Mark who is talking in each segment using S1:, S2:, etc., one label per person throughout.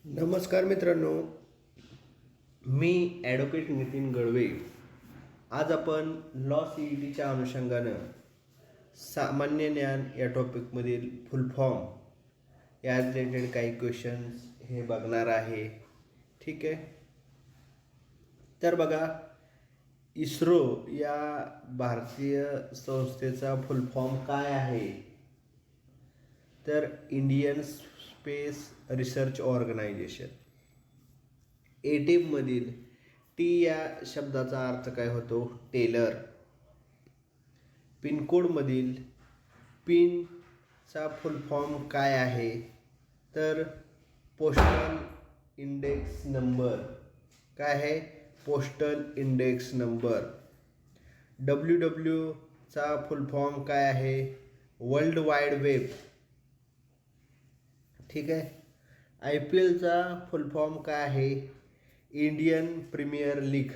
S1: नमस्कार मित्रांनो, मी ॲडव्होकेट नितीन गळवे. आज आपण लॉ सी ई टीच्या अनुषंगानं सामान्य ज्ञान या टॉपिकमधील फुल फॉर्म या रिलेटेड काही क्वेश्चन्स हे बघणार आहे. ठीक आहे. तर बघा, इस्रो या भारतीय संस्थेचा फुल फॉर्म काय आहे? तर इंडियन स्पेस रिसर्च ऑर्गनायझेशन. एटीममधील टी या शब्दाचा अर्थ काय होतो? टेलर. पिनकोडमधील पिनचा फुल फॉर्म काय आहे? तर पोस्टल इंडेक्स नंबर. काय आहे? Postal index number. WWचा फुल फॉर्म काय आहे? World Wide Web. ठीक आहे. IPLचा फुल फॉर्म काय आहे? Indian Premier League.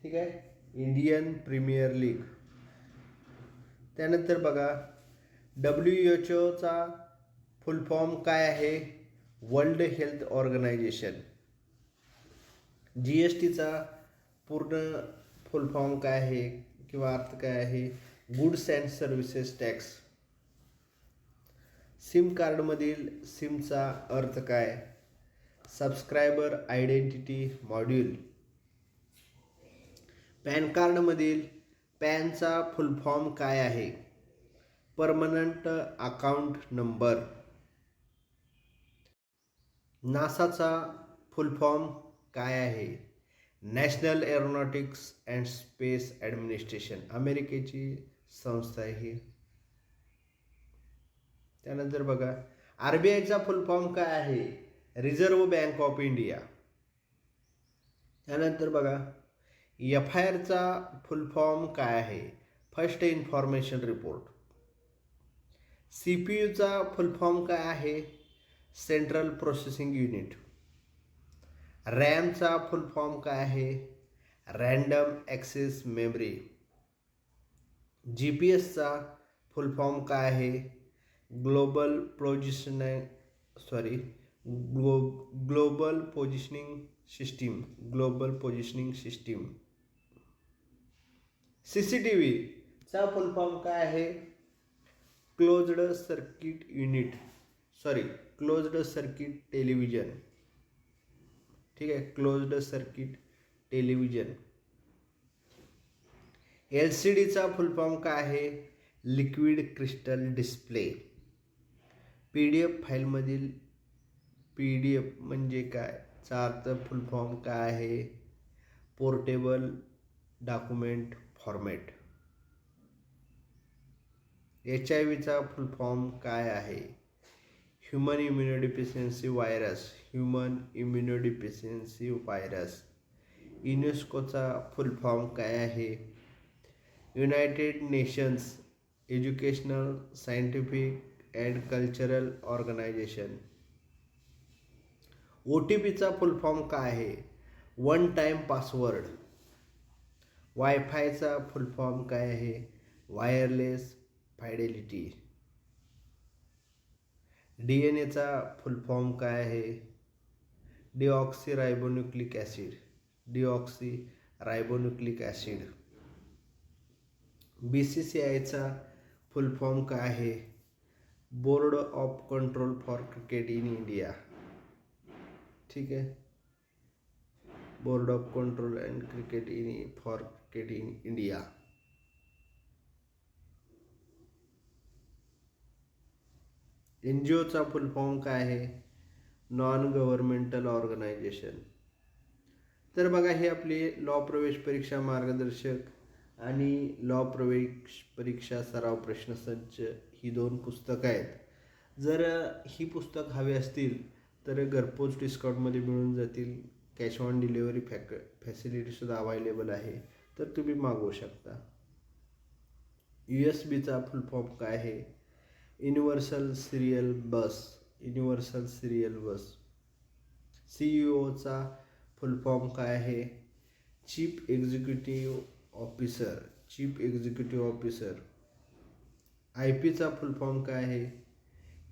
S1: ठीक आहे, इंडियन प्रीमियर लीग. त्यानंतर बघा, WHOचा फुल फॉर्म काय आहे? World health organisation. GSTचा पूर्ण फुल फॉर्म काय आहे किंवा अर्थ काय आहे? Goods and services tax. SIM कार्डमधील सिमचा अर्थ काय? Subscriber identity module. पॅन कार्डमधील पॅनचा फुल फॉर्म काय आहे? Permanent account number. नासाचा फुल फॉर्म काय आहे? National Aeronautics and Space Administration. अमेरिकेची संस्था आहे ही. त्यानंतर बघा, RBIचा फुल फॉर्म काय आहे? Reserve Bank of India. त्यानंतर बघा, FIRचा फुल फॉर्म काय आहे? First information report. CPUचा फुल फॉर्म काय आहे? Central processing unit. रॅमचा फुल फॉर्म काय आहे? Random access memory. GPSचा फुल फॉर्म काय आहे? Global positioning system. Global positioning system. CCTVचा फुल फॉर्म काय आहे? Closed circuit unit. Closed circuit television. ठीक आहे, क्लोज्ड सर्किट टेलिव्हिजन. LCDचा फुल फॉर्म काय आहे? Liquid crystal display. PDF फाईलमधील PDF म्हणजे काय? चा अर्थ फुल फॉर्म काय आहे? Portable document format. HIVचा फुल फॉर्म काय आहे? Human immunodeficiency virus. Human immunodeficiency virus. युनेस्कोचा फुल फॉर्म काय आहे? United nations educational scientific and cultural organisation. OTPचा फुल फॉर्म काय आहे? One time password. वायफायचा फुल फॉर्म काय आहे? Wireless fidelity. DNAचा फुल फॉर्म काय आहे? Deoxyribonucleic acid. Deoxyribonucleic acid. BCCIचा फुल फॉर्म काय आहे? Board of control for cricket in India. ठीक आहे, board of control and cricket in India. NGOचा फुल फॉर्म काय आहे? Non governmental organisation. तर बघा, हे आपले लॉ प्रवेश परीक्षा मार्गदर्शक आणि लॉ प्रवेश परीक्षा सराव प्रश्नसंच ही 2 पुस्तकं आहेत. जर ही पुस्तक हवी असतील तर घरपोच डिस्काउंटमध्ये मिळून जातील. कॅश ऑन डिलिव्हरी फॅसिलिटीसुद्धा अवेलेबल आहे, तर तुम्ही मागवू शकता. USBचा फुल फॉर्म काय आहे? युनिव्हर्सल सिरियल बस. युनिव्हर्सल सिरियल बस. CEOचा फुल फॉर्म काय आहे? Chief executive officer. Chief executive officer. IP चा फुल फॉर्म काय आहे?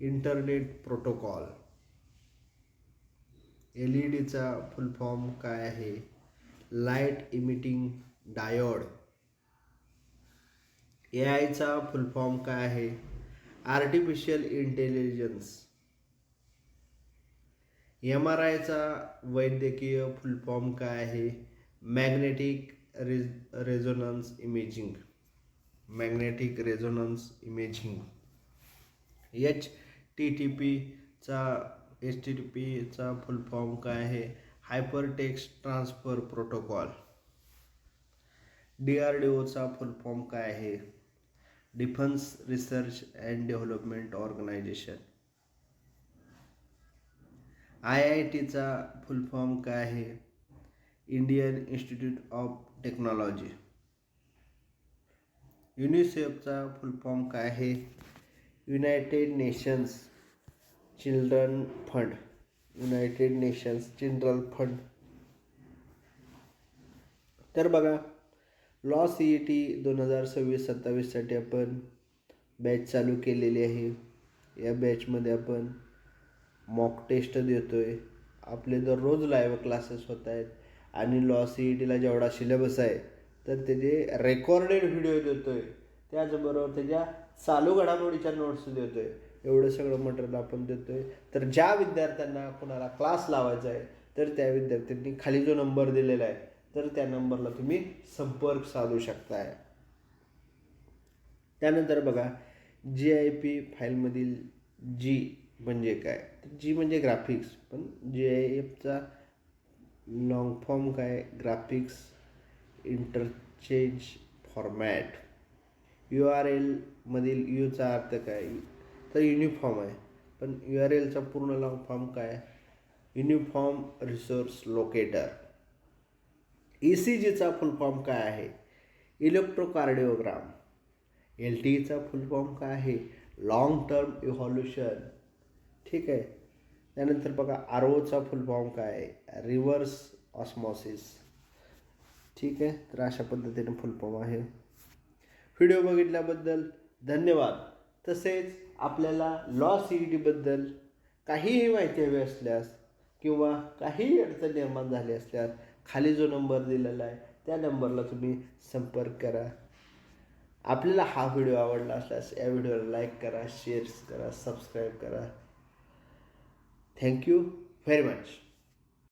S1: Internet protocol. LED चा फुल फॉर्म काय आहे? Light emitting diode. AI चा फुल फॉर्म काय आहे? Artificial intelligence. MRI चा वैद्यकीय फुल फॉर्म काय आहे? Magnetic resonance imaging. Magnetic resonance imaging. चा फुल फॉर्म काय आहे? Hyper text transfer protocol. DRDO चा फुल फॉर्म काय आहे? Defence research and development organisation. IIT चा फुल फॉर्म काय आहे? Indian institute of technology. युनिसेफचा फुल फॉर्म काय आहे? United nations children fund. United nations children fund. तर बघा, लॉ CET 2026-27साठी आपण बॅच चालू केलेली आहे. या बॅचमध्ये आपण मॉक टेस्ट देतोय. आपले दररोज लाईव्ह क्लासेस होत आहेत आणि लॉ CETला जेवढा सिलेबस आहे तर त्याचे रेकॉर्डेड व्हिडिओ देतोय. त्याचबरोबर त्याच्या चालू घडामोडीच्या नोट्स देतोय. एवढं सगळं मटेरियल आपण देतोय. तर ज्या विद्यार्थ्यांना कोणाला क्लास लावायचा आहे तर त्या विद्यार्थ्यांनी खाली जो नंबर दिलेला आहे तर त्या नंबरला तुम्ही संपर्क साधू शकताय. त्यानंतर बघा, GIP फाईलमधील G म्हणजे काय? तर G म्हणजे ग्राफिक्स, पण GIFचा लॉंग फॉर्म काय? Graphics interchange format. URL मधील U चा अर्थ काय? तर युनिफॉर्म आहे, पण URLचा पूर्ण लॉंग फॉर्म काय? Uniform resource locator. ECGचा फुल फॉर्म काय आहे? इलेक्ट्रोकार्डिओग्राम. LTEचा फुल फॉर्म काय आहे? Long term evolution. ठीक आहे. त्यानंतर बघा, ROचा फुल फॉर्म काय आहे? Reverse osmosis. ठीक आहे. तर अशा पद्धतीने फुल फॉर्म आहे. व्हिडिओ बघितल्याबद्दल धन्यवाद. तसेच आपल्याला लॉ CETबद्दल काहीही माहिती हवी असल्यास किंवा काहीही अडचण निर्माण झाली असल्यास खाली जो नंबर दिलेला आहे त्या नंबरला तुम्ही संपर्क करा. आपल्याला हा व्हिडिओ आवडला असल्यास या व्हिडिओला लाईक करा, शेअर करा, सबस्क्राईब करा. Thank you very much.